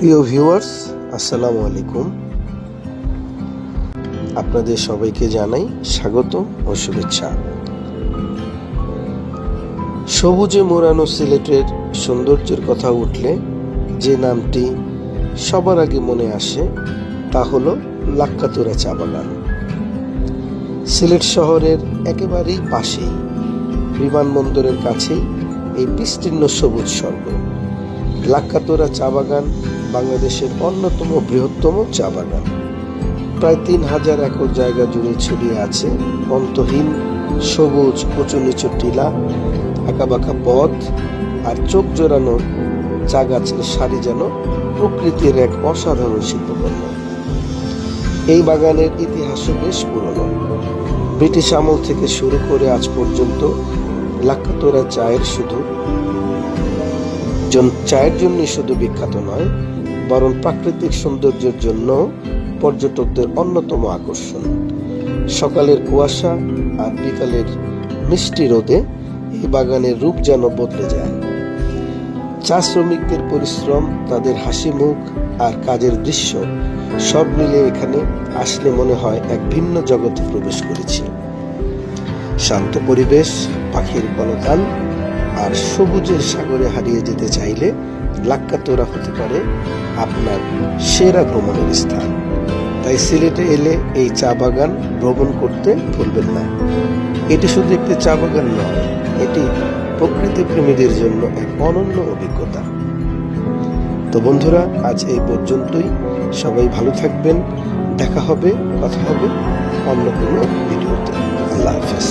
প্রিয় ভিউয়ার্স, আসসালামু আলাইকুম। আপনাদের সবাইকে জানাই স্বাগত ও শুভেচ্ছা। সবুজে মোড়ানো সিলেটের সৌন্দর্যের কথা উঠলে যে নামটি সবার আগে মনে আসে তা হলো লাক্কাতুরা চা বাগান। সিলেট শহরের একেবারেই পাশেই, বিমানবন্দরের কাছেই এই বিস্তীর্ণ সবুজ স্বর্গ লাক্কাতুরা চা বাগান বাংলাদেশের অন্যতম বৃহত্তম চা বাগান। প্রায় ৩,০০০ একর জায়গা জুড়ে ছড়িয়ে আছে অন্তহীন সবুজ উঁচু নিচু টিলা, আঁকাবাঁকা পথ আর চোখ জোড়ানো চা গাছের সারি যেন প্রকৃতির এক অসাধারণ শিল্পকর্ম। এই বাগানের ইতিহাসও বেশ পুরনো। ব্রিটিশ আমল থেকে শুরু করে আজ পর্যন্ত লাক্কাতুরা চায়ের জন্যই শুধু বিখ্যাত নয়, বরং প্রাকৃতিক সৌন্দর্যের জন্য পর্যটকদের অন্যতম আকর্ষণ। সকালের কুয়াশা আর বিকালের মিষ্টি রোদে এই বাগানের রূপ যেন বদলে যায়। চা শ্রমিকদের পরিশ্রম, তাদের হাসি মুখ আর কাজের দৃশ্য সব মিলে এখানে আসলে মনে হয় এক ভিন্ন জগতে প্রবেশ করেছি। শান্ত পরিবেশ, পাখির কলতান আর সবুজের সাগরে হারিয়ে যেতে চাইলে লাক্কাতুরা হতে পারে আপনার সেরা ভ্রমণের স্থান। তাই সিলেটে এলে এই চা বাগান ভ্রমণ করতে ভুলবেন না। এটি শুধু একটি চা বাগান নয়, এটি প্রকৃতি প্রেমীদের জন্য এক অনন্য অভিজ্ঞতা। তো বন্ধুরা, আজ এই পর্যন্তই। সবাই ভালো থাকবেন। দেখা হবে, কথা হবে অন্য কোনো ভিডিওতে। আল্লাহ হাফেজ।